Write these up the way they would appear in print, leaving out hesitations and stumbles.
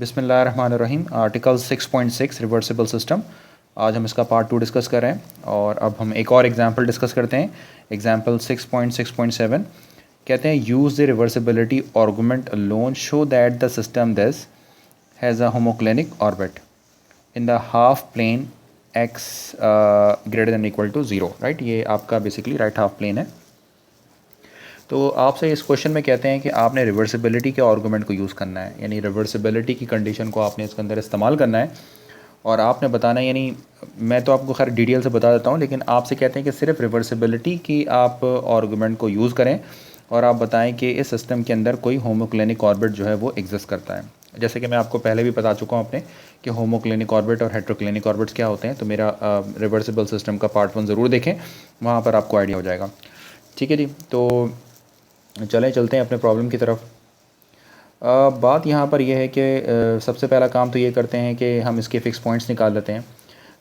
बिस्मिल्लाहिर्रहमानिर्रहीम। Article 6.6 reversible system. आज हम इसका पार्ट 2 डिस्कस कर रहे हैं और अब हम एक और एग्जांपल डिस्कस करते हैं। एग्जांपल 6.6.7 कहते हैं use the reversibility argument alone show that the system this has a homoclinic orbit in the half plane x greater than equal to 0। Right, ये आपका बेसिकली राइट हाफ प्लेन है। तो आपसे इस क्वेश्चन में कहते हैं कि आपने रिवर्सिबिलिटी के आर्गूमेंट को यूज़ करना है, यानी रिवर्सिबिलिटी की कंडीशन को आपने इसके अंदर इस्तेमाल करना है और आपने बताना है, यानी मैं तो आपको खैर डिटेल से बता देता हूँ, लेकिन आपसे कहते हैं कि सिर्फ रिवर्सिबिलिटी की आप आर्गूमेंट को यूज़ करें और आप बताएं कि इस सिस्टम के अंदर कोई होमोक्लिनिक ऑर्बिट जो है वो एग्जिस्ट करता है। जैसे कि मैं आपको पहले भी बता चुका हूँ अपने कि होमोक्लिनिक ऑर्बिट और हेट्रोक्लिनिक ऑर्बिट्स क्या होते हैं। तो मेरा रिवर्सिबल सिस्टम का पार्ट 1 ज़रूर देखें, वहाँ पर आपको आइडिया हो जाएगा। ठीक है जी, तो चलते हैं अपने प्रॉब्लम की तरफ। बात यहाँ पर यह है कि सबसे पहला काम तो ये करते हैं कि हम इसके फ़िक्स पॉइंट्स निकाल लेते हैं।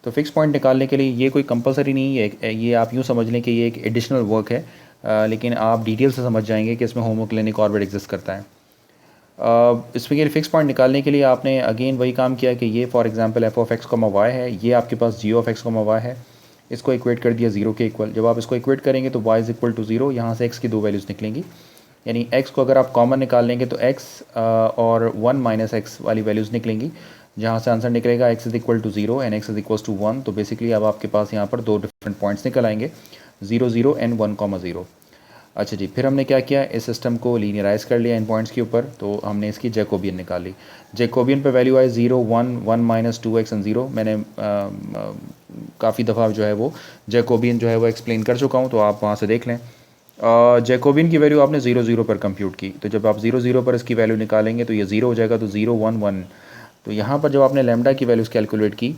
तो फ़िक्स पॉइंट निकालने के लिए ये कोई कंपलसरी नहीं है, ये आप यूँ समझ लें कि ये एक एडिशनल वर्क है, लेकिन आप डिटेल से समझ जाएंगे कि इसमें होमोक्लिनिक ऑर्बिट एग्जिस्ट करता है। इसमें के फ़िक्स पॉइंट निकालने के लिए आपने अगेन वही काम किया कि ये for example F of X comma Y है, ये आपके पास G of X comma Y है, इसको इक्वेट कर दिया 0 के इक्वल। जब आप इसको इक्वेट करेंगे तो y इज़ इक्वल टू 0, यहाँ से x की दो वैल्यूज़ निकलेंगी, यानी x को अगर आप कॉमन निकाल लेंगे तो x और 1 माइनस एक्स वाली वैल्यूज़ निकलेंगी, जहाँ से आंसर निकलेगा x is equal to 0 and x is equal to 1। तो बेसिकली अब आपके पास यहाँ पर दो डिफरेंट पॉइंट्स निकल आएंगे, 0 0 एंड 1,0। अच्छा जी, फिर हमने क्या किया, इस सिस्टम को लीनियराइज कर लिया इन पॉइंट्स के ऊपर। तो हमने इसकी जैकोबियन निकाली। जैकोबियन पे value I 0 1 1 minus 2x and 0। मैंने काफ़ी दफ़ा जो है वो जैकोबियन जो है वो एक्सप्लेन कर चुका हूँ, तो आप वहाँ से देख लें। जैकोबियन की वैल्यू आपने 0 0 पर कंप्यूट की, तो जब आप 0 0 पर इसकी वैल्यू निकालेंगे तो ये 0 हो जाएगा, तो 0 1 1। तो यहाँ पर जब आपने लैम्डा की वैल्यूज़ कैलकुलेट की,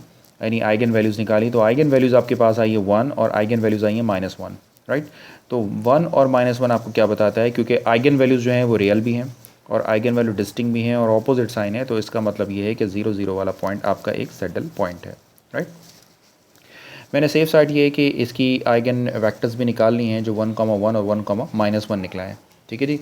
यानी आइगन वैल्यूज़ निकाली, तो आइगन वैल्यूज़ आपके पास आई है 1 और आइगन वैल्यूज़ आई है -1। राइट, तो 1 और -1 आपको क्या बताता है, क्योंकि आइगन वैल्यूज़ जो हैं वो रियल भी हैं और आइगन वैल्यू डिस्टिंक्ट भी हैं और ऑपोजिट साइन है, तो इसका मतलब ये है कि 0 0 वाला पॉइंट आपका एक सेटल पॉइंट है। राइट, मैंने सेफ साइड ये है कि इसकी आइगन वेक्टर्स भी निकाल ली हैं, जो 1,1 और 1,-1 निकला है। ठीक है जी,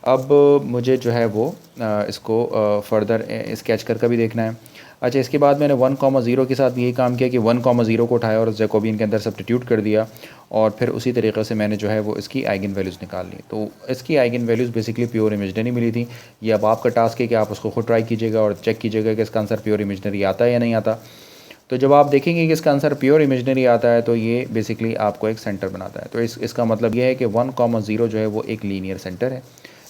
अब मुझे जो है वो इसको फर्दर स्केच कर भी देखना है। अच्छा, इसके बाद मैंने 1,0 के साथ यही काम किया कि 1,0 को उठाया और जैकोबियन के अंदर सब्स्टिट्यूट कर दिया और फिर उसी तरीके से मैंने जो है वो इसकी आइगन वैल्यूज़ निकाल ली। तो इसकी eigenvalues basically pure imaginary मिली थी। ये अब आपका टास्क है कि आप उसको खुद ट्राई कीजिएगा और चेक कीजिएगा कि इसका आंसर प्योर इमेजनरी आता है या नहीं आता। तो जब आप देखेंगे कि इसका आंसर प्योर इमेजनरी आता है तो ये बेसिकली आपको एक सेंटर बनाता है। तो इसका मतलब ये है कि 1,0 जो है वो एक लीनियर सेंटर है।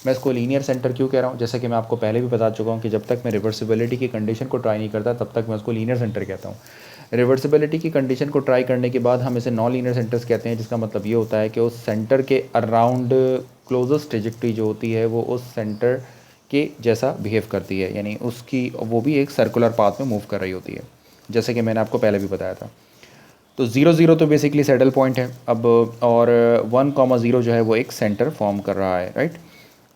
मैं इसको लीनियर सेंटर क्यों कह रहा हूँ, जैसे कि मैं आपको पहले भी बता चुका हूँ कि जब तक मैं रिवर्सिबिलिटी की कंडीशन को ट्राई नहीं करता तब तक मैं उसको लीनियर सेंटर कहता हूँ। रिवर्सिबिलिटी की कंडीशन को ट्राई करने के बाद हम इसे नॉन लीनियर सेंटर्स कहते हैं, जिसका मतलब ये होता है कि उस सेंटर के अराउंड क्लोजेस्ट ट्रेजेक्टरी जो होती है वो उस सेंटर के जैसा बिहेव करती है, यानी उसकी वो भी एक सर्कुलर पाथ में मूव कर रही होती है, जैसे कि मैंने आपको पहले भी बताया था। तो 0 0 तो बेसिकली सैडल पॉइंट है अब, और 1,0 जो है वो एक सेंटर फॉर्म कर रहा है। राइट,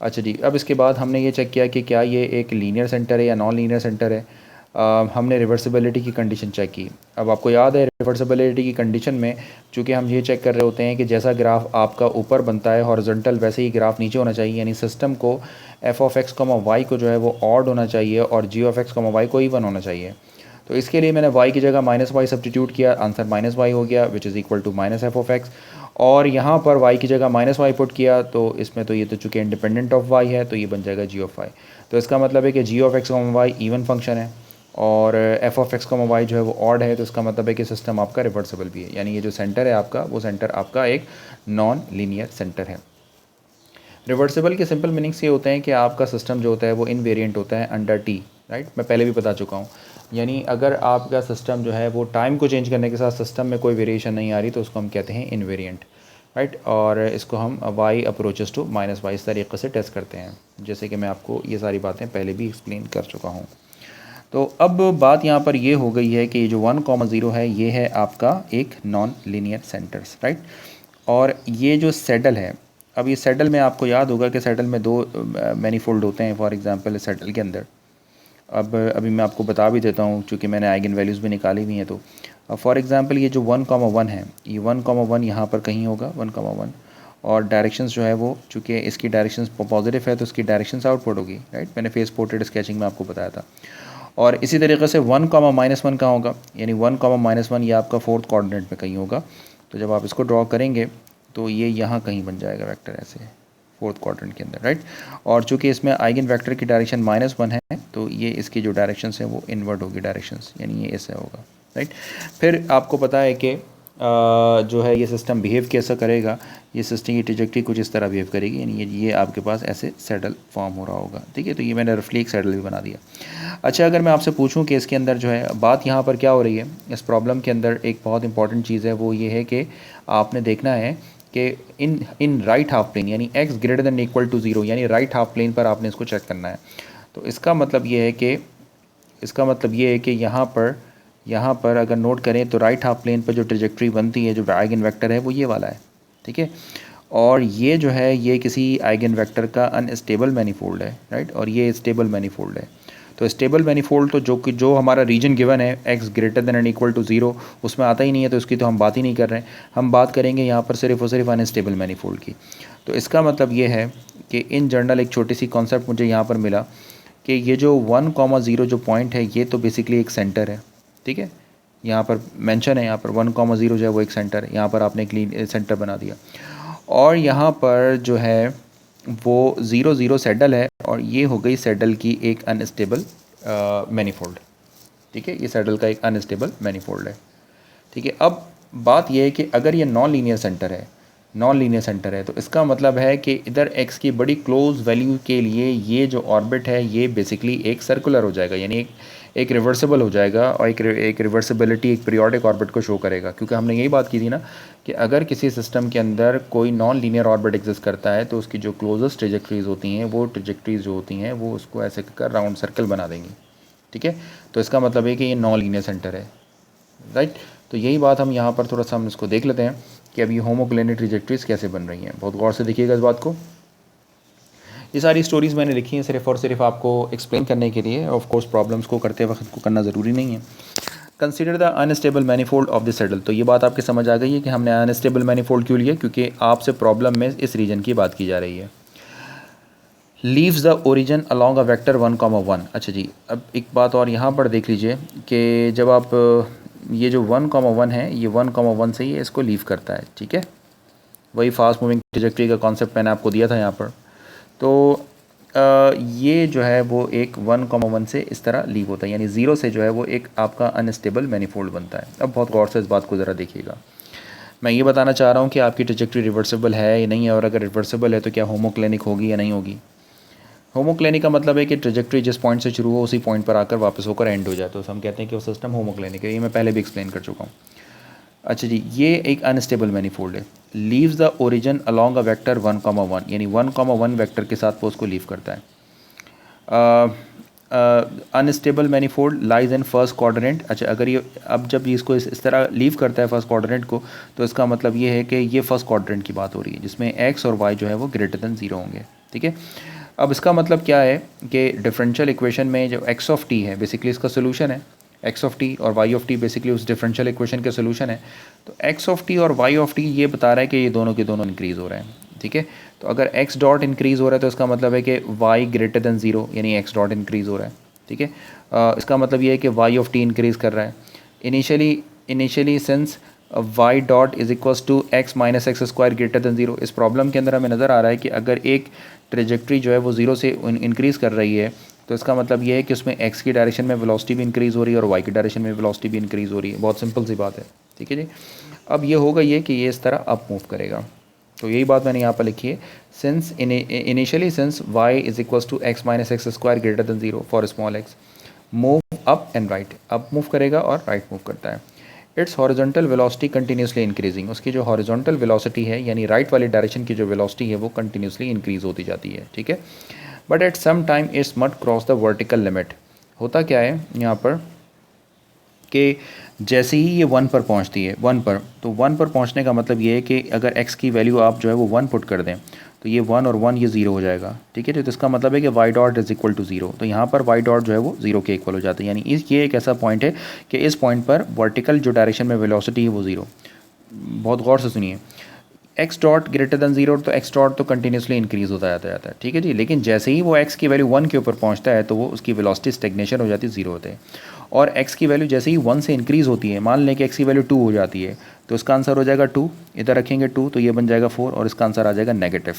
अच्छा जी, अब इसके बाद हमने ये चेक किया कि क्या ये एक लीनियर सेंटर है या नॉन लीनियर सेंटर है। हमने रिवर्सिबिलिटी की कंडीशन चेक की। अब आपको याद है रिवर्सिबिलिटी की कंडीशन में चूँकि हम ये चेक कर रहे होते हैं कि जैसा ग्राफ आपका ऊपर बनता है हॉरिजॉन्टल, वैसे ही ग्राफ नीचे होना चाहिए, यानी सिस्टम को F of X comma Y को जो है वो ऑड होना चाहिए और G of X comma Y को इवन होना चाहिए। तो इसके लिए मैंने y की जगह -y सब्स्टिट्यूट किया, आंसर -y हो गया which is equal to -f of X. और यहाँ पर y की जगह -y पुट किया, तो इसमें तो ये तो चूँकि इंडिपेंडेंट ऑफ y है तो ये बन जाएगा g ऑफ y। तो इसका मतलब है कि g of X Y even function है और f ऑफ एक्स वाई जो है वो ऑड है, तो इसका मतलब है कि सिस्टम आपका रिवर्सिबल भी है, यानी ये जो सेंटर है आपका वो सेंटर आपका एक नॉन लीनियर सेंटर है। रिवर्सिबल के सिंपल मीनिंग्स ये होते हैं कि आपका सिस्टम जो होता है वो इनवेरिएंट होता है अंडर टी। राइट, मैं पहले भी बता चुका हूँ, यानी अगर आपका सिस्टम जो है वो टाइम को चेंज करने के साथ सिस्टम में कोई वेरिएशन नहीं आ रही तो उसको हम कहते हैं इनवेरिएंट। राइट, और इसको हम y अप्रोचेस टू -y इस तरीके से टेस्ट करते हैं, जैसे कि मैं आपको ये सारी बातें पहले भी एक्सप्लेन कर चुका हूँ। तो अब बात यहाँ पर ये हो गई है कि जो 1,0 है ये है आपका एक नॉन लीनियर सेंटर्स। राइट, और ये जो सेडल है, अब ये सेडल में आपको याद होगा कि सेडल में दो मैनीफोल्ड होते हैं। फॉर एग्जांपल सेडल के अंदर अब अभी मैं आपको बता भी देता हूँ, चूँकि मैंने आइगन वैल्यूज़ भी निकाली हुई हैं। तो फॉर एग्जांपल ये जो 1,1 है, ये 1,1 यहाँ पर कहीं होगा 1,1, और डायरेक्शंस जो है वो चूँकि इसकी डायरेक्शंस पॉजिटिव है तो इसकी डायरेक्शंस आउटपुट होगी। राइट, मैंने फेस पोर्ट्रेट स्केचिंग में आपको बताया था। और इसी तरीके से 1 कॉमा -1 कहाँ होगा, यानी 1 कॉमा -1 ये आपका फोर्थ कोऑर्डिनेट में कहीं होगा। तो जब आप इसको ड्रॉ करेंगे तो ये यहाँ कहीं बन जाएगा वेक्टर ऐसे फोर्थ क्वाड्रेंट के अंदर, राइट। और चूंकि इसमें आइगन वेक्टर की डायरेक्शन -1 है तो ये इसकी जो डायरेक्शंस है वो इन्वर्ट होगी डायरेक्शंस, यानी ये ऐसे होगा, राइट। फिर आपको पता है कि जो है ये सिस्टम बिहेव कैसा करेगा, ये सिस्टम की ट्रैजेक्टरी कुछ इस तरह बिहेव करेगी, यानी ये आपके पास ऐसे सैडल फॉर्म हो रहा होगा, ठीक है। तो ये मैंने रफली एक सैडल भी बना दिया। अच्छा, अगर मैं आपसे पूछूं कि इसके अंदर जो है बात यहाँ पर क्या हो रही है, इस प्रॉब्लम के अंदर एक बहुत इंपॉर्टेंट चीज़ है, वो ये है कि आपने देखना है कि इन राइट हाफ प्लेन यानी x greater than equal to 0, यानी राइट हाफ प्लेन पर आपने इसको चेक करना है। तो इसका मतलब ये है कि यहाँ पर अगर नोट करें तो राइट हाफ प्लेन पर जो ट्रैजेक्टरी बनती है, जो आइगन वेक्टर है वो ये वाला है, ठीक है। और ये जो है ये किसी आइगन वेक्टर का अनस्टेबल मैनीफोल्ड है, राइट, और ये स्टेबल मैनीफोल्ड है। तो स्टेबल मैनीफोल्ड तो जो हमारा रीजन गिवन है x greater than and equal to 0 उसमें आता ही नहीं है, तो उसकी तो हम बात ही नहीं कर रहे हैं। हम बात करेंगे यहाँ पर सिर्फ और सिर्फ अनस्टेबल मैनीफोल्ड की। तो इसका मतलब ये है कि इन जनरल एक छोटी सी कॉन्सेप्ट मुझे यहाँ पर मिला कि ये जो 1,0 जो पॉइंट है ये तो बेसिकली एक सेंटर है, ठीक है। यहाँ पर मेंशन है, यहाँ पर 1,0 जो है वो एक सेंटर है, यहाँ पर आपने एक सेंटर बना दिया। और यहाँ पर जो है वो 0 0 सैडल है, और ये हो गई सैडल की एक अनस्टेबल मैनीफोल्ड, ठीक है। ये सैडल का एक अनस्टेबल मैनीफोल्ड है, ठीक है। अब बात ये है कि अगर ये नॉन लीनियर सेंटर है तो इसका मतलब है कि इधर x की बड़ी क्लोज वैल्यू के लिए ये जो ऑर्बिट है ये बेसिकली एक सर्कुलर हो जाएगा, यानी एक रिवर्सिबल हो जाएगा, और एक रिवर्सिबिलिटी एक पीरियोडिक ऑर्बिट को शो करेगा। क्योंकि हमने यही बात की थी ना कि अगर किसी सिस्टम के अंदर कोई नॉन लीनियर ऑर्बिट एग्जिस्ट करता है तो उसकी जो क्लोजेस्ट ट्रेजेक्टरीज होती हैं वो ट्रेजेक्टरीज जो होती हैं वो उसको ऐसे कर राउंड सर्कल बना देंगी, ठीक है। तो इसका मतलब है कि ये नॉन लीनियर सेंटर है, राइट। तो यही बात हम यहाँ पर थोड़ा सा हम इसको देख लेते हैं कि अभी होमोप्लेनर ट्रेजेक्टरीज कैसे बन रही हैं। बहुत गौर से देखिएगा इस बात को। ये सारी स्टोरीज़ मैंने लिखी हैं सिर्फ और सिर्फ आपको एक्सप्लेन करने के लिए, ऑफ कोर्स प्रॉब्लम्स को करते वक्त को करना ज़रूरी नहीं है। Consider the unstable manifold of the saddle. तो ये बात आपके समझ आ गई है कि हमने अनस्टेबल मैनीफोल्ड क्यों लिया, क्योंकि आपसे प्रॉब्लम में इस रीजन की बात की जा रही है। Leaves the origin along a vector 1,1। अच्छा जी, अब एक बात और यहाँ पर देख लीजिए कि जब आप ये जो 1,1 है ये 1,1 से ही इसको लीव करता है, ठीक है। वही फास्ट मूविंग ट्रैजेक्टरी का कॉन्सेप्ट मैंने आपको दिया था यहाँ पर। तो ये जो है वो एक 1,1 से इस तरह लीव होता है, यानी 0 से जो है वो एक आपका अनस्टेबल मैनीफोल्ड बनता है। अब बहुत गौर से इस बात को ज़रा देखिएगा। मैं ये बताना चाह रहा हूँ कि आपकी ट्रैजेक्टरी रिवर्सिबल है या नहीं है, और अगर रिवर्सिबल है तो क्या होमोक्लिनिक होगी या नहीं होगी। होमोक्लिनिक का मतलब है कि ट्रैजेक्टरी जिस पॉइंट से शुरू हो उसी पॉइंट पर आकर वापस होकर एंड हो जाए, तो हम कहते हैं कि वो सिस्टम होमोक्लिनिक है। ये मैं पहले भी एक्सप्लेन कर चुका हूँ। अच्छा जी, ये एक अनस्टेबल मैनीफोल्ड है। Leaves the origin along a vector 1,1, यानी 1,1 वेक्टर के साथ वो उसको लीव करता है। Unstable manifold lies in first quadrant. अच्छा, अगर ये अब जब इसको इस तरह लीव करता है फर्स्ट क्वाड्रेंट को, तो इसका मतलब ये है कि ये फर्स्ट क्वाड्रेंट की बात हो रही है जिसमें x और y जो है वो ग्रेटर देन 0 होंगे, ठीक है। अब इसका मतलब क्या है कि डिफरेंशियल इक्वेशन में जो x ऑफ t है बेसिकली इसका सोल्यूशन है। x ऑफ t और y ऑफ t बेसिकली उस डिफरेंशियल इक्वेशन के सोल्यूशन है। तो x ऑफ t और y ऑफ t ये बता रहा है कि ये दोनों के दोनों इंक्रीज़ हो रहे हैं, ठीक है। तो अगर x डॉट इंक्रीज़ हो रहा है तो इसका मतलब है कि y ग्रेटर देन 0, यानी x डॉट इंक्रीज़ हो रहा है, ठीक है। इसका मतलब ये है कि y ऑफ t इंक्रीज़ कर रहा है। Initially since y dot is equals to x minus X square greater than 0, इस प्रॉब्लम के अंदर हमें नज़र आ रहा है कि अगर एक ट्रेजेक्टरी जो है वो 0 से इंक्रीज़ कर रही है तो इसका मतलब ये है कि उसमें x की डायरेक्शन में वेलोसिटी भी इंक्रीज़ हो रही है और y की डायरेक्शन में वेलोसिटी भी इंक्रीज़ हो रही है। बहुत सिंपल सी बात है, ठीक है जी। अब ये होगा ये कि ये इस तरह अप मूव करेगा। तो यही बात मैंने यहाँ पर लिखी है, since initially since y is equals to x minus X square greater than 0 for small x, move up and right, up move करेगा और राइट मूव करता है। Its horizontal velocity continuously increasing, उसकी जो हॉरिजॉन्टल वेलोसिटी है यानी right वाली direction की जो वेलोसिटी है वो कंटिन्यूसली इंक्रीज़ होती जाती है, ठीक है। But at some time its must cross the vertical limit. होता क्या है यहाँ पर कि जैसे ही ये 1 पर पहुँचती है 1 पर, तो 1 पर पहुँचने का मतलब ये है कि अगर x की वैल्यू आप जो है वो 1 पुट कर दें तो ये 1 और 1 ये 0 हो जाएगा, ठीक है। तो इसका मतलब है कि y dot is equal to 0, तो यहाँ पर y डॉट जो है वो 0 के इक्वल हो जाता है। यानी ये एक ऐसा पॉइंट है कि इस पॉइंट पर वर्टिकल जो डायरेक्शन में वेलोसिटी है वो 0। बहुत गौर से सुनिए, x dot greater than zero, तो एक्स डॉट तो कंटिन्यूसली इंक्रीज होता जाता है, ठीक है जी। लेकिन जैसे ही वो एक्स की वैल्यू 1 के ऊपर पहुंचता है तो वो उसकी वेलोसिटी स्टेग्नेशन हो जाती है, जीरो होते हैं। और एक्स की वैल्यू जैसे ही 1 से इंक्रीज़ होती है, मान लें कि एक्स की वैल्यू 2 हो जाती है, तो इसका आंसर हो जाएगा 2, इधर रखेंगे 2 तो ये बन जाएगा 4 और इसका आंसर आ जाएगा नेगेटिव,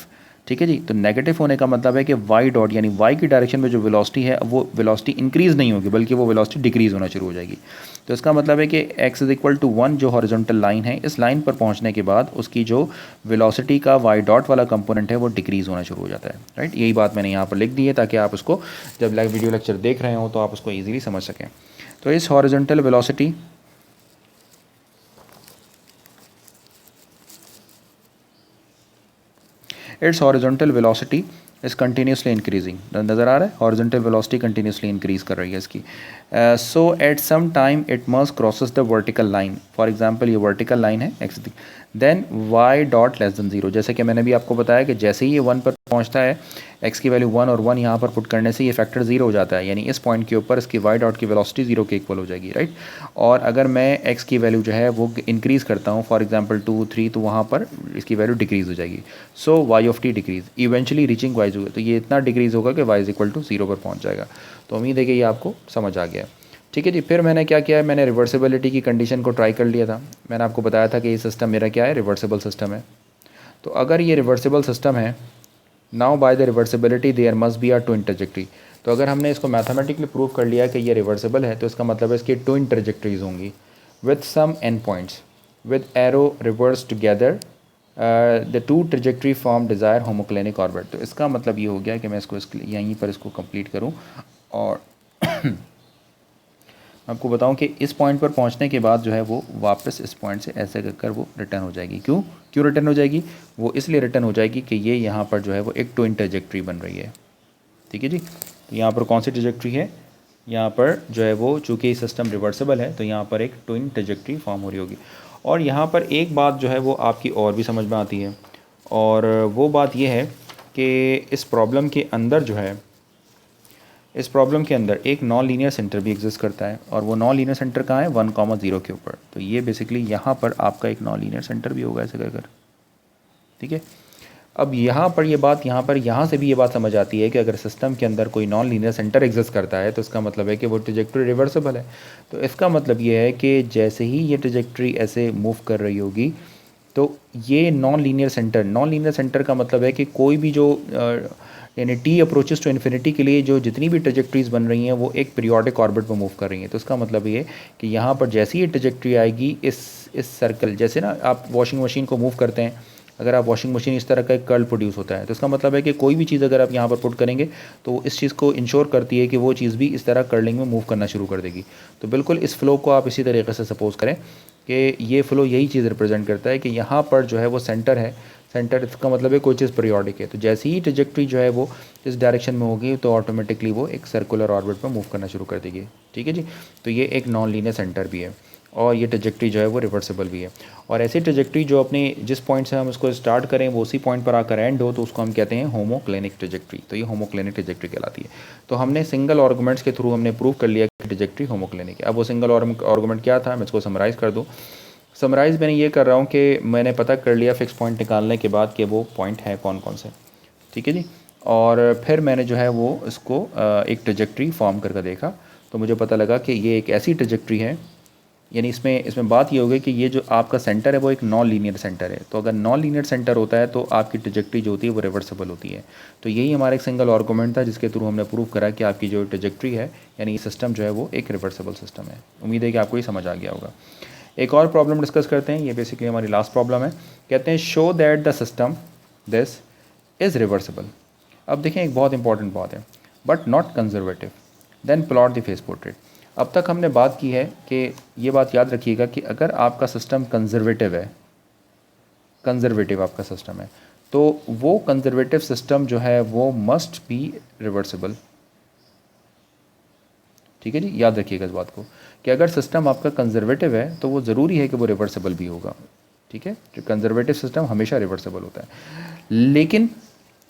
ठीक है जी। तो नेगेटिव होने का मतलब है कि वाई डॉट यानी वाई की डायरेक्शन में जो वेलोसिटी है वो वेलोसिटी इंक्रीज़ नहीं होगी बल्कि वो वेलोसिटी डिक्रीज़ होना शुरू हो जाएगी। तो इसका मतलब है कि x इज इक्वल टू 1 जो हॉरिजॉन्टल लाइन है, इस लाइन पर पहुंचने के बाद उसकी जो वेलोसिटी का वाई डॉट वाला कंपोनेंट है वो डिक्रीज़ होना शुरू हो जाता है, राइट। यही बात मैंने यहाँ पर लिख दी है ताकि आप उसको जब वीडियो लेक्चर देख रहे हो तो आप उसको ईजिली समझ सकें। तो इस horizontal velocity it's horizontal velocity is continuously increasing, नज़र आ रहा है हॉरिजॉन्टल वेलोसिटी कंटिन्यूसली इंक्रीज कर रही है इसकी। So at some time it must crosses the vertical line, for example ये वर्टिकल लाइन है X, then Y dot less than zero. जैसे कि मैंने भी आपको बताया कि जैसे ही ये 1 पर पहुंचता है, एक्स की वैल्यू 1 और 1 यहाँ पर पुट करने से ये फैक्टर जीरो हो जाता है, यानी इस पॉइंट के ऊपर इसकी वाई डॉट की वेलोसिटी जीरो के इक्वल हो जाएगी, राइट। और अगर मैं एक्स की वैल्यू जो है वो इंक्रीज़ करता हूँ, फॉर एग्जांपल 2 3, तो वहाँ पर इसकी वैल्यू डिक्रीज़ हो जाएगी। So Y of T decrease eventually reaching Y zero, तो ये इतना डिक्रीज़ होगा कि Y is equal to zero पर पहुँच जाएगा। तो उम्मीद है कि ये आपको समझ आ गया, ठीक है जी। फिर मैंने क्या किया है, मैंने रिवर्सिबिलिटी की कंडीशन को ट्राई कर लिया था। मैंने आपको बताया था कि ये सिस्टम मेरा क्या है, रिवर्सिबल सिस्टम है। तो अगर ये रिवर्सिबल सिस्टम है, now by the reversibility there must be a twin trajectory. तो अगर हमने इसको मैथमेटिकली प्रूव कर लिया कि ये रिवर्सिबल है, तो इसका मतलब है इसकी ट्विन ट्रैजेक्टरीज होंगी with some end points with arrow reverse together the two trajectory form desire homoclinic orbit. तो इसका मतलब ये हो गया कि मैं इसको यहीं पर इसको कंप्लीट करूँ और आपको बताऊं कि इस पॉइंट पर पहुंचने के बाद जो है वो वापस इस पॉइंट से ऐसे कर वो रिटर्न हो जाएगी। क्यों रिटर्न हो जाएगी? वो इसलिए रिटर्न हो जाएगी कि ये यहाँ पर जो है वो एक ट्विन ट्रैजेक्टरी बन रही है, ठीक है जी। तो यहाँ पर कौन सी ट्रैजेक्टरी है, यहाँ पर जो है वो चूँकि सिस्टम रिवर्सिबल है तो यहाँ पर एक ट्विन ट्रैजेक्टरी फॉर्म हो रही होगी। और यहाँ पर एक बात जो है वो आपकी और भी समझ में आती है, और वो बात ये है कि इस प्रॉब्लम के अंदर जो है, इस प्रॉब्लम के अंदर एक नॉन लीनियर सेंटर भी एग्जिस्ट करता है, और वो नॉन लीनियर सेंटर कहाँ है, 1,0 के ऊपर। तो ये बेसिकली यहाँ पर आपका एक नॉन लीनियर सेंटर भी होगा ऐसे कर, ठीक है। अब यहाँ पर ये बात, यहाँ से भी ये बात समझ आती है कि अगर सिस्टम के अंदर कोई नॉन लीनियर सेंटर एग्जिस्ट करता है तो इसका मतलब है कि वो ट्रैजेक्टरी रिवर्सिबल है। तो इसका मतलब ये है कि जैसे ही ये ट्रैजेक्टरी ऐसे मूव कर रही होगी तो ये नॉन लीनियर सेंटर का मतलब है कि कोई भी जो यानी टी अप्रोचेस टू इन्फिनिटी के लिए जो जितनी भी ट्रैजेक्टरीज बन रही हैं वो एक पीरियोडिक ऑर्बिट पर मूव कर रही हैं। तो इसका मतलब ये कि यहाँ पर जैसी ये ट्रैजेक्टरी आएगी इस सर्कल, जैसे ना आप वॉशिंग मशीन को मूव करते हैं, अगर आप वॉशिंग मशीन इस तरह का एक कर्ल प्रोड्यूस होता है, तो इसका मतलब है कि कोई भी चीज़ अगर आप यहाँ पर पुट करेंगे तो इस चीज़ को इंश्योर करती है कि वो चीज़ भी इस तरह कर्लिंग में मूव करना शुरू कर देगी। तो बिल्कुल इस फ्लो को आप इसी तरीके से सपोज़ करें कि ये फ्लो यही चीज़ रिप्रेजेंट करता है कि यहाँ पर जो है वो सेंटर है, सेंटर इसका मतलब है कोई चीज़ पीरियोडिक है। तो जैसे ही ट्रैजेक्टरी जो है वो इस डायरेक्शन में होगी तो ऑटोमेटिकली वो एक सर्कुलर ऑर्बिट पर मूव करना शुरू कर देगी, ठीक है जी। तो ये एक नॉन लीनियर सेंटर भी है और ये ट्रैजेक्टरी जो है वो रिवर्सिबल भी है। और ऐसी ट्रैजेक्टरी जो अपने जिस पॉइंट से हम इसको स्टार्ट करें वो उसी पॉइंट पर आकर एंड हो तो उसको हम कहते हैं होमोक्लिनिक ट्रैजेक्टरी। तो ये होमोक्लिनिक ट्रैजेक्टरी कहलाती है। तो हमने सिंगल आर्गुमेंट्स के थ्रू हमने प्रूव कर लिया कि ट्रैजेक्टरी होमोक्लिनिक है। अब वो सिंगल आर्गुमेंट क्या था, मैं इसको समराइज़ कर दूँ। समराइज़ मैंने ये कर रहा हूँ कि मैंने पता कर लिया फिक्स पॉइंट निकालने के बाद कि वो पॉइंट है कौन कौन से, ठीक है जी। और फिर मैंने जो है वो इसको एक ट्रैजेक्टरी फॉर्म करके देखा तो मुझे पता लगा कि ये एक ऐसी ट्रैजेक्टरी है, यानी इसमें बात ये होगी कि ये जो आपका सेंटर है वो एक नॉन लीनियर सेंटर है। तो अगर नॉन लीनियर सेंटर होता है तो आपकी ट्रैजेक्टरी जो होती है वो रिवर्सिबल होती है। तो यही हमारा एक सिंगल आर्गुमेंट था जिसके थ्रू हमने प्रूव करा कि आपकी जो ट्रैजेक्टरी है यानी सिस्टम जो है वो एक रिवर्सिबल सिस्टम है। उम्मीद है कि आपको ये समझ आ गया होगा। एक और प्रॉब्लम डिस्कस करते हैं, ये बेसिकली हमारी लास्ट प्रॉब्लम है। कहते हैं show that the system this is reversible. अब देखें एक बहुत इंपॉर्टेंट बात है, but not conservative, then plot the phase portrait. अब तक हमने बात की है कि ये बात याद रखिएगा कि अगर आपका सिस्टम कंजर्वेटिव है, कंजर्वेटिव आपका सिस्टम है, तो वो कंजर्वेटिव सिस्टम जो है वो मस्ट बी रिवर्सिबल, ठीक है जी। याद रखिएगा इस बात को कि अगर सिस्टम आपका कंजर्वेटिव है तो वो ज़रूरी है कि वो रिवर्सिबल भी होगा, ठीक है। जो कंजर्वेटिव सिस्टम हमेशा रिवर्सिबल होता है। लेकिन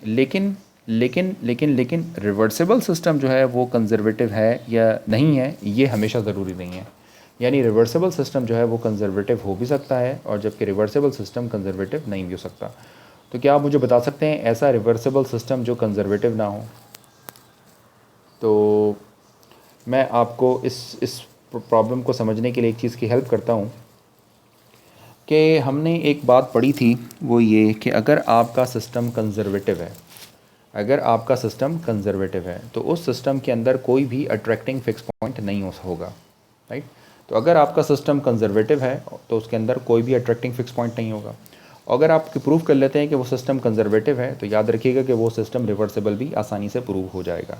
लेकिन लेकिन लेकिन लेकिन रिवर्सिबल सिस्टम जो है वो कंजर्वेटिव है या नहीं है ये हमेशा ज़रूरी नहीं है। यानी रिवर्सिबल सिस्टम जो है वो कंजर्वेटिव हो भी सकता है और जबकि रिवर्सिबल सिस्टम कंजर्वेटिव नहीं भी हो सकता। तो क्या आप मुझे बता सकते हैं ऐसा रिवर्सिबल सिस्टम जो कंजर्वेटिव ना हो? तो मैं आपको इस प्रॉब्लम को समझने के लिए एक चीज़ की हेल्प करता हूँ कि हमने एक बात पढ़ी थी, वो ये कि अगर आपका सिस्टम कंजर्वेटिव है, अगर आपका सिस्टम कंजर्वेटिव है तो उस सिस्टम के अंदर कोई भी अट्रैक्टिंग फिक्स पॉइंट नहीं होगा, राइट। तो अगर आपका सिस्टम कंजर्वेटिव है तो उसके अंदर कोई भी अट्रैक्टिंग फिक्स पॉइंट नहीं होगा। अगर आप प्रूव कर लेते हैं कि वो सिस्टम कंजर्वेटिव है तो याद रखिएगा कि वो सिस्टम रिवर्सिबल भी आसानी से प्रूव हो जाएगा।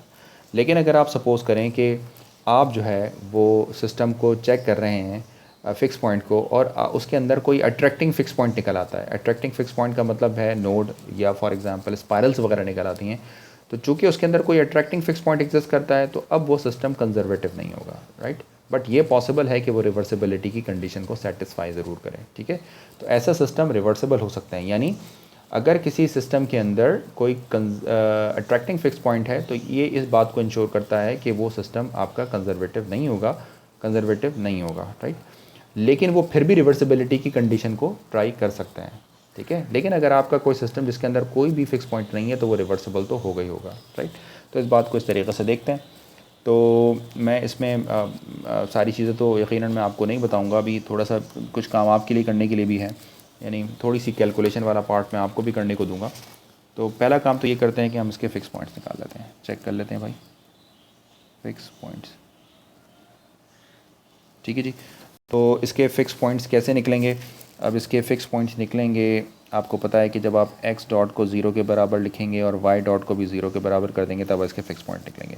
लेकिन अगर आप सपोज़ करें कि आप जो है वो सिस्टम को चेक कर रहे हैं फ़िक्स पॉइंट को और उसके अंदर कोई अट्रैक्टिंग फ़िक्स पॉइंट निकल आता है। अट्रैक्टिंग फ़िक्स पॉइंट का मतलब है नोड या फॉर एग्जांपल स्पाइरल्स वगैरह निकल आती हैं। तो चूँकि उसके अंदर कोई अट्रैक्टिंग फ़िक्स पॉइंट एग्जिस्ट करता है तो अब वो सिस्टम कंजर्वेटिव नहीं होगा, राइट। बट ये पॉसिबल है कि वो रिवर्सिबिलिटी की कंडीशन को सेटिस्फाई ज़रूर करें, ठीक है। तो ऐसा सिस्टम रिवर्सिबल हो सकता है, यानी अगर किसी सिस्टम के अंदर कोई अट्रैक्टिंग फिक्स पॉइंट है तो ये इस बात को इंश्योर करता है कि वो सिस्टम आपका कंजर्वेटिव नहीं होगा, राइट। लेकिन वो फिर भी रिवर्सिबिलिटी की कंडीशन को ट्राई कर सकते हैं, ठीक है। लेकिन अगर आपका कोई सिस्टम जिसके अंदर कोई भी फिक्स पॉइंट नहीं है तो वो रिवर्सिबल तो होगा ही होगा, राइट। तो इस बात को इस तरीके से देखते हैं। तो मैं इसमें सारी चीज़ें तो यकीनन मैं आपको नहीं बताऊंगा, अभी थोड़ा सा कुछ काम आपके लिए करने के लिए भी है, यानी थोड़ी सी कैलकुलेशन वाला पार्ट मैं आपको भी करने को दूंगा। तो पहला काम तो ये करते हैं कि हम इसके फ़िक्स पॉइंट्स निकाल लेते हैं, चेक कर लेते हैं भाई फ़िक्स पॉइंट्स, ठीक है जी। तो इसके फ़िक्स पॉइंट्स कैसे निकलेंगे? अब इसके फ़िक्स पॉइंट्स निकलेंगे, आपको पता है कि जब आप x डॉट को 0 के बराबर लिखेंगे और y डॉट को भी 0 के बराबर कर देंगे तब इसके फ़िक्स पॉइंट निकलेंगे।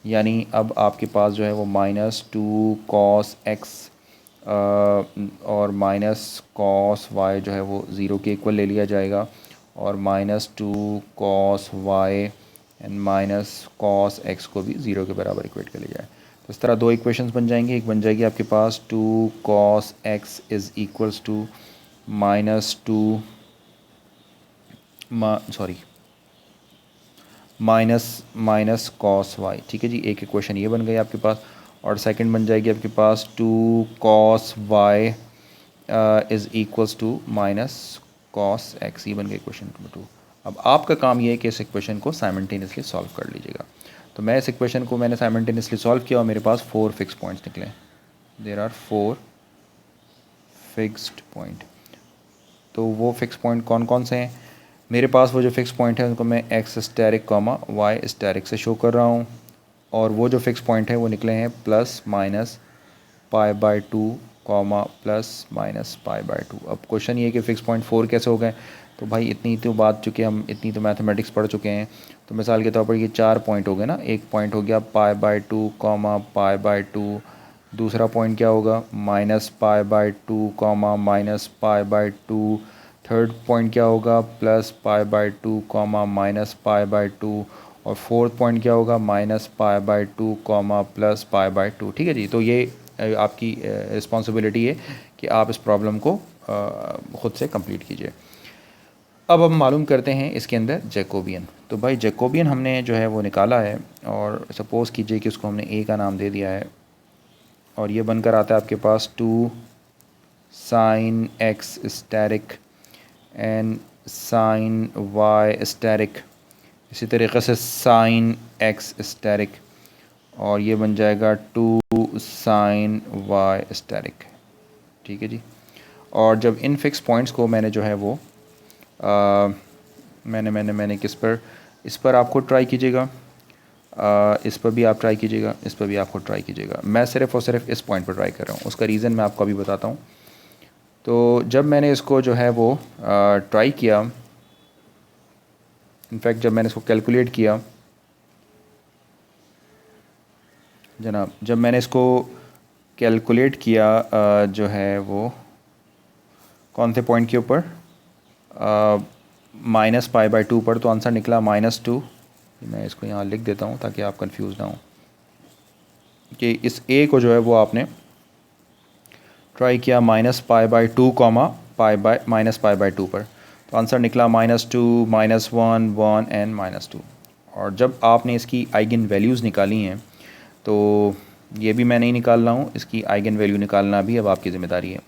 यानी अब आपके पास जो है वो -2 cos x और -cos y जो है वो 0 के इक्वल ले लिया जाएगा और -2 cos y and -cos x को भी 0 के बराबर इक्वेट कर लिया जाए। तो इस तरह दो इक्वेशंस बन जाएंगी। एक बन जाएगी आपके पास 2 cos x is equals to -2 minus cos y, ठीक है जी। एक इक्वेशन ये बन गई आपके पास और सेकंड बन जाएगी आपके पास 2 cos y is equals to -cos x, ये बन गई इक्वेशन नंबर 2। अब आपका काम ये है कि इस इक्वेशन को साइमल्टेनियसली सॉल्व कर लीजिएगा। तो मैं इस इक्वेशन को मैंने साइमल्टेनियसली सॉल्व किया और मेरे पास 4 फिक्स पॉइंट्स निकले। There are 4 fixed point. तो वो फिक्स पॉइंट कौन कौन से हैं? मेरे पास वो जो फिक्स पॉइंट है उनको मैं x asterisk comma y asterisk से शो कर रहा हूँ और वो जो फिक्स पॉइंट है वो निकले हैं +-π/2 कॉमा +-π/2। अब क्वेश्चन ये है कि फ़िक्स पॉइंट 4 कैसे हो गए? तो भाई इतनी तो बात चुके हम, इतनी तो मैथमेटिक्स पढ़ चुके हैं। तो मिसाल के तौर पर ये 4 पॉइंट हो गए ना, एक पॉइंट हो गया π/2 कॉमा π/2, दूसरा पॉइंट क्या होगा -π/2 कॉमा -π/2, थर्ड पॉइंट क्या होगा +π/2 कॉमा -π/2 और फोर्थ पॉइंट क्या होगा -π/2 कॉमा +π/2, ठीक है जी। तो ये आपकी रिस्पॉन्सिबिलिटी है कि आप इस प्रॉब्लम को ख़ुद से कंप्लीट कीजिए। अब हम मालूम करते हैं इसके अंदर जैकोबियन। तो भाई जैकोबियन हमने जो है वो निकाला है और सपोज़ कीजिए कि उसको हमने ए का नाम दे दिया है और ये बनकर आता है आपके पास 2 sin x asterisk and sin y asterisk, इसी तरीके से sin x स्टेरिक और ये बन जाएगा 2 sin y स्टेरिक, ठीक है जी। और जब इन फिक्स पॉइंट्स को मैंने जो है वो मैंने किस पर, इस पर आपको ट्राई कीजिएगा, इस पर भी आप ट्राई कीजिएगा, इस पर भी आपको ट्राई कीजिएगा। मैं सिर्फ़ और सिर्फ इस पॉइंट पर ट्राई कर रहा हूँ, उसका रीज़न मैं आपको अभी बताता हूँ। तो जब मैंने इसको जो है वो ट्राई किया, इनफैक्ट जब मैंने इसको कैलकुलेट किया जनाब, जब मैंने इसको कैलकुलेट किया जो है वो कौन से पॉइंट के ऊपर -π/2 पर, तो आंसर निकला -2। मैं इसको यहाँ लिख देता हूँ ताकि आप कंफ्यूज ना हो कि इस a को जो है वो आपने ट्राई किया -π/2 कॉमा -π/2 पर, तो आंसर निकला -2 -1 1 एंड -2। और जब आपने इसकी आइगन वैल्यूज़ निकाली हैं तो ये भी मैं नहीं निकाल रहा हूँ, इसकी आइगन वैल्यू निकालना भी अब आपकी ज़िम्मेदारी है।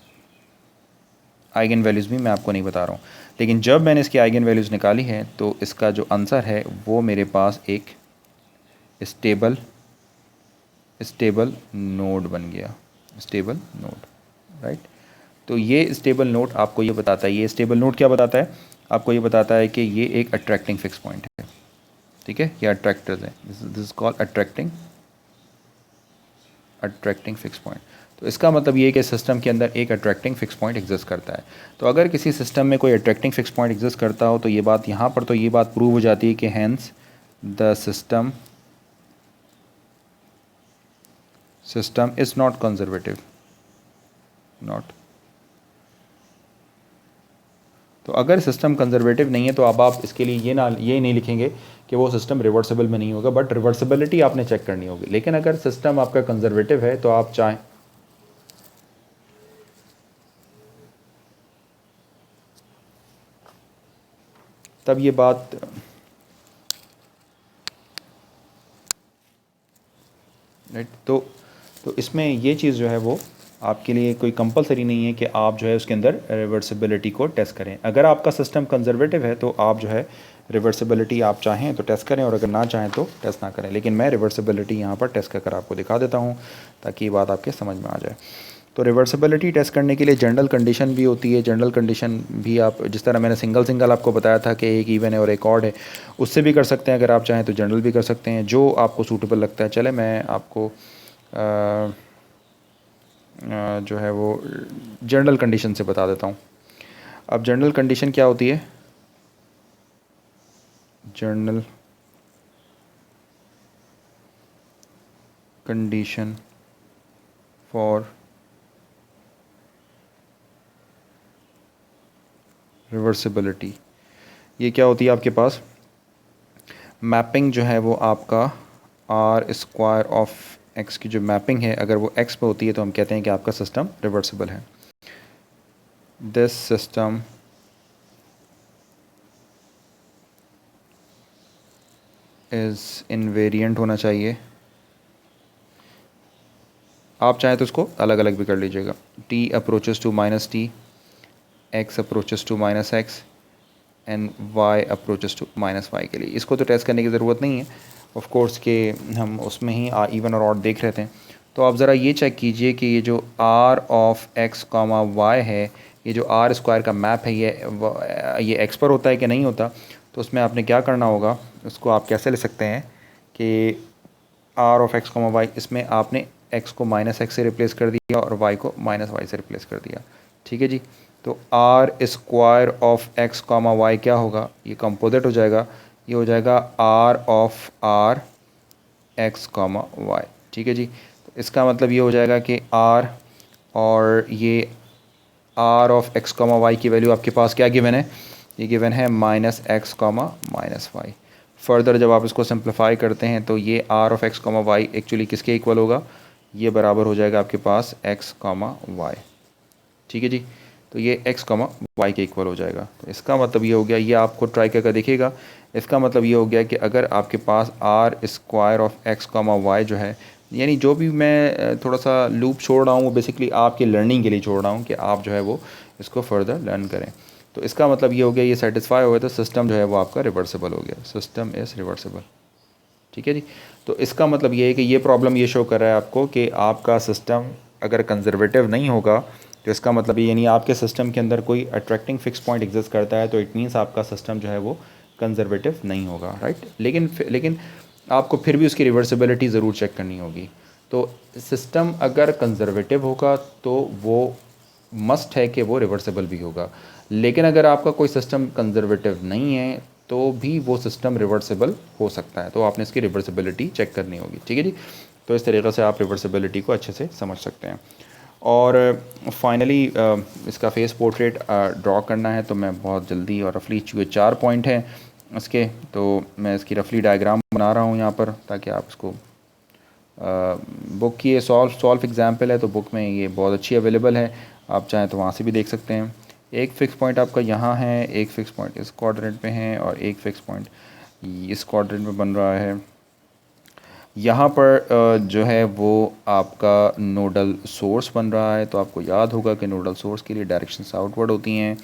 आइगन वैल्यूज़ भी मैं आपको नहीं बता रहा हूँ, लेकिन जब मैंने इसकी आइगन वैल्यूज़ निकाली है तो इसका जो आंसर है वो मेरे पास एक स्टेबल नोड बन गया, स्टेबल नोड, राइट। तो ये स्टेबल नोड आपको ये बताता है, ये स्टेबल नोड क्या बताता है, आपको ये बताता है कि ये एक अट्रैक्टिंग फिक्स पॉइंट है, ठीक है, ये अट्रैक्टर्स है, this is called attracting fix point. तो इसका मतलब ये है कि सिस्टम के अंदर एक अट्रैक्टिंग फिक्स पॉइंट एग्जिस्ट करता है। तो अगर किसी सिस्टम में कोई अट्रैक्टिंग फिक्स पॉइंट एग्जिस्ट करता हो तो ये बात यहाँ पर तो ये बात प्रूव हो जाती है कि hence the system is not conservative, not. तो अगर सिस्टम कंजर्वेटिव नहीं है तो अब आप इसके लिए ये नहीं लिखेंगे कि वो सिस्टम रिवर्सिबल में नहीं होगा, बट रिवर्सिबिलिटी आपने चेक करनी होगी। लेकिन अगर सिस्टम आपका कंजर्वेटिव है तो आप चाहें तब ये बात राइट। तो इसमें ये चीज़ जो है वो आपके लिए कोई कंपलसरी नहीं है कि आप जो है उसके अंदर रिवर्सिबिलिटी को टेस्ट करें। अगर आपका सिस्टम कंजर्वेटिव है तो आप जो है रिवर्सिबिलिटी आप चाहें तो टेस्ट करें और अगर ना चाहें तो टेस्ट ना करें। लेकिन मैं रिवर्सिबिलिटी यहाँ पर टेस्ट कर आपको दिखा देता हूँ ताकि ये बात आपके समझ में आ जाए। तो रिवर्सिबिलिटी टेस्ट करने के लिए जनरल कंडीशन भी होती है। जनरल कंडीशन भी आप जिस तरह मैंने सिंगल आपको बताया था कि एक इवन है और एक ऑड है, उससे भी कर सकते हैं। अगर आप चाहें तो जनरल भी कर सकते हैं, जो आपको सूटेबल लगता है। चले मैं आपको जो है वो जनरल कंडीशन से बता देता हूँ। अब जनरल कंडीशन क्या होती है? जनरल कंडीशन फॉर रिवर्सिबिलिटी, ये क्या होती है आपके पास? मैपिंग जो है वो आपका आर स्क्वायर ऑफ एक्स की जो मैपिंग है, अगर वो एक्स पे होती है तो हम कहते हैं कि आपका सिस्टम रिवर्सिबल है। दिस सिस्टम इज़ इनवेरिएंट होना चाहिए। आप चाहें तो उसको अलग अलग भी कर लीजिएगा। t approaches to minus T, x approaches to minus X and y approaches to minus Y के लिए। इसको तो टेस्ट करने की ज़रूरत नहीं है ऑफ कोर्स कि हम उसमें ही इवन और ऑड देख रहे थे। तो आप ज़रा ये चेक कीजिए कि ये जो r of x comma Y है, ये जो आर स्क्वायर का मैप है, ये एक्स पर होता है कि नहीं होता। तो उसमें आपने क्या करना होगा, उसको आप कैसे ले सकते हैं कि R of X comma Y, इसमें आपने x को माइनस एक्स से रिप्लेस कर दिया और y को माइनस वाई से रिप्लेस कर दिया, ठीक है जी। तो R square of X comma Y क्या होगा, ये कंपोजिट हो जाएगा, ये हो जाएगा R of R X comma Y, ठीक है जी। तो इसका मतलब ये हो जाएगा कि आर और ये R of X comma Y की वैल्यू आपके पास क्या गिवन है, ये गिवन है minus X comma minus Y. Further जब आप इसको सिंप्लीफाई करते हैं तो ये R of X comma Y actually किसके इक्वल होगा, ये बराबर हो जाएगा आपके पास एक्स कॉमा वाई, ठीक है जी। तो ये एक्स कॉमा वाई के इक्वल हो जाएगा। तो इसका मतलब ये हो गया, ये आपको ट्राई करके देखिएगा। इसका मतलब ये हो गया कि अगर आपके पास R square of X comma Y जो है, यानी जो भी मैं थोड़ा सा लूप छोड़ रहा हूँ वो बेसिकली आपके लर्निंग के लिए छोड़ रहा हूँ कि आप जो है वो इसको फर्दर लर्न करें। तो इसका मतलब ये हो गया, ये सेटिस्फाई हो गया तो सिस्टम जो है वो आपका रिवर्सिबल हो गया, सिस्टम इज़ रिवर्सिबल, ठीक है जी। तो इसका मतलब ये है कि ये प्रॉब्लम ये शो कर रहा है आपको कि आपका सिस्टम अगर कंजर्वेटिव नहीं होगा तो इसका मतलब ये, यानी आपके सिस्टम के अंदर कोई अट्रैक्टिंग फिक्स पॉइंट एग्जिस्ट करता है तो इट मीन्स आपका सिस्टम जो है वो कंजर्वेटिव नहीं होगा, राइट। लेकिन आपको फिर भी उसकी रिवर्सिबिलिटी ज़रूर चेक करनी होगी। तो सिस्टम अगर कंजर्वेटिव होगा तो वो मस्ट है कि वो रिवर्सिबल भी होगा। लेकिन अगर आपका कोई सिस्टम कंजर्वेटिव नहीं है तो भी वो सिस्टम रिवर्सिबल हो सकता है, तो आपने इसकी रिवर्सिबिलिटी चेक करनी होगी, ठीक है जी। तो इस तरीक़े से आप रिवर्सिबिलिटी को अच्छे से समझ सकते हैं। और फाइनली इसका फेस पोर्ट्रेट ड्रॉ करना है तो मैं बहुत जल्दी और रफली, चूँकि 4 पॉइंट हैं इसके, तो मैं इसकी रफली डायग्राम बना रहा हूँ यहाँ पर ताकि आप इसको बुक की, ये सॉल्व एग्जाम्पल है तो बुक में ये बहुत अच्छी अवेलेबल है, आप चाहें तो वहाँ से भी देख सकते हैं। एक फ़िक्स पॉइंट आपका यहाँ है, एक फ़िक्स पॉइंट इस क्वाड्रेंट में है और एक फ़िक्स पॉइंट इस क्वाड्रेंट में बन रहा है। यहाँ पर जो है वो आपका नोडल सोर्स बन रहा है। तो आपको याद होगा कि नोडल सोर्स के लिए डायरेक्शंस आउटवर्ड होती हैं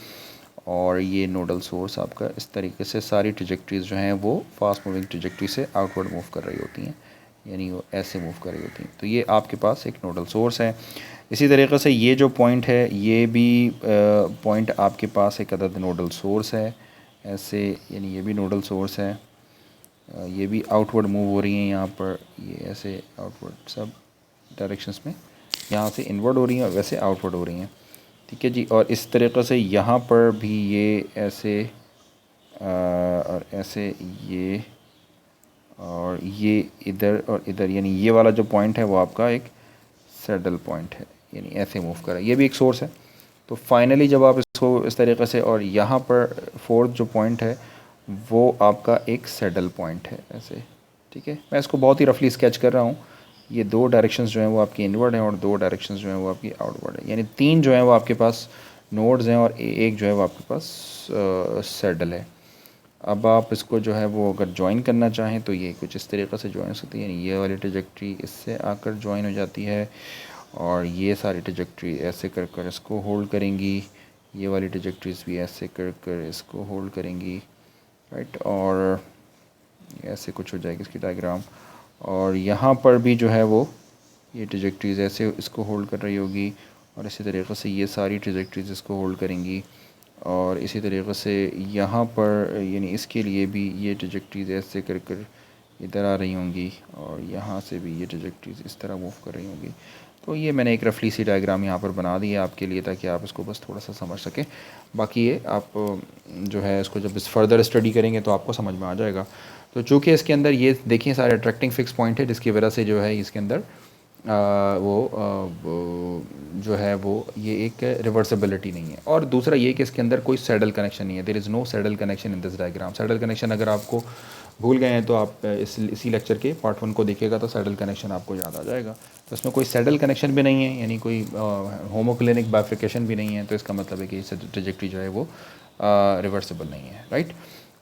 और ये नोडल सोर्स आपका इस तरीके से सारी ट्रजेक्टरीज जो हैं वो फास्ट मूविंग ट्रजेक्टरी से आउटवर्ड मूव कर रही होती हैं, यानी वो ऐसे मूव कर रही होती हैं। तो ये आपके पास एक नोडल सोर्स है। इसी तरीके से ये जो पॉइंट है ये भी पॉइंट आपके पास एक अदद नोडल सोर्स है ऐसे, यानी ये भी नोडल सोर्स है। ये भी आउटवर्ड मूव हो रही हैं यहाँ पर, ये ऐसे आउटवर्ड सब डायरेक्शंस में, यहाँ से इनवर्ड हो रही हैं और वैसे आउटवर्ड हो रही हैं। ठीक है जी। और इस तरीक़े से यहाँ पर भी ये ऐसे और ऐसे ये और ये इधर और इधर, यानी ये वाला जो पॉइंट है वो आपका एक सैडल पॉइंट है, यानी ऐसे मूव कर रहा है। ये भी एक सोर्स है। तो फाइनली जब आप इसको इस तरीके से, और यहाँ पर फोर्थ जो पॉइंट है वो आपका एक सैडल पॉइंट है ऐसे। ठीक है, मैं इसको बहुत ही रफली स्केच कर रहा हूँ। ये दो डायरेक्शंस जो हैं वो आपकी इनवर्ड हैं और दो डायरेक्शंस जो हैं वो आपकी आउटवर्ड है, यानी तीन जो हैं वो आपके पास नोड्स हैं और एक जो है वो आपके पास सैडल है। अब आप इसको जो है वो अगर ज्वाइन करना चाहें तो ये कुछ इस तरीक़े से ज्वाइन हो सकती है, यानी ये वाली ट्रजेक्टरी इससे आकर ज्वाइन हो जाती है और ये सारी ट्रजेक्टरी ऐसे कर कर इसको होल्ड करेंगी, ये वाली ट्रजेक्टरीज भी ऐसे कर कर इसको होल्ड करेंगी, राइट। और ऐसे कुछ हो जाएगी इसकी डायग्राम। और यहाँ पर भी जो है वो ये ट्रजेक्टरीज ऐसे इसको होल्ड कर रही होगी और इसी तरीक़े से ये सारी ट्रजेक्टरीज इसको होल्ड करेंगी। और इसी तरीक़े से यहाँ पर यानी इसके लिए भी ये ट्रजेक्टरीज ऐसे कर कर इधर आ रही होंगी और यहाँ से भी ये ट्रजेक्टरीज इस तरह मूव कर रही होंगी। तो ये मैंने एक रफली सी डायग्राम यहाँ पर बना दी है आपके लिए, ताकि आप इसको बस थोड़ा सा समझ सकें। बाकी ये आप जो है इसको जब इस फर्दर स्टडी करेंगे तो आपको समझ में आ जाएगा। तो चूँकि इसके अंदर ये देखिए सारे अट्रैक्टिंग फिक्स पॉइंट है, जिसकी वजह से जो है इसके अंदर वो जो है वो ये एक रिवर्सिबिलिटी नहीं है। और दूसरा ये कि इसके अंदर कोई सैडल कनेक्शन नहीं है। There is no saddle connection in this diagram. Saddle connection अगर आपको भूल गए हैं तो आप इसी लेक्चर के पार्ट 1 को देखिएगा तो सैडल कनेक्शन आपको याद आ जाएगा। तो इसमें कोई सैडल कनेक्शन भी नहीं है, यानी कोई होमोक्लिनिक बाइफिकेशन भी नहीं है। तो इसका मतलब है कि ट्रजेक्टरी जो है वो रिवर्सिबल नहीं है, राइट।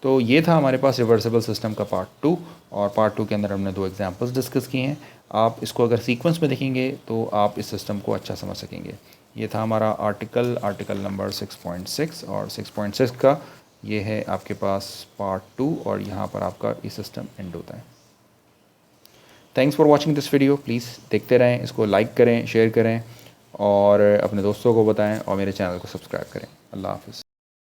तो ये था हमारे पास रिवर्सिबल सिस्टम का पार्ट 2। और पार्ट 2 के अंदर हमने 2 एग्जांपल्स डिस्कस किए हैं। आप इसको अगर सीक्वेंस में देखेंगे तो आप इस सिस्टम को अच्छा समझ सकेंगे। ये था हमारा आर्टिकल नंबर 6.6 और 6.6 का ये है आपके पास पार्ट 2 और यहाँ पर आपका ये सिस्टम एंड होता है। Thanks for watching this video. Please देखते रहें, इसको लाइक करें, शेयर करें और अपने दोस्तों को बताएं और मेरे चैनल को सब्सक्राइब करें। अल्लाह हाफ़िज़।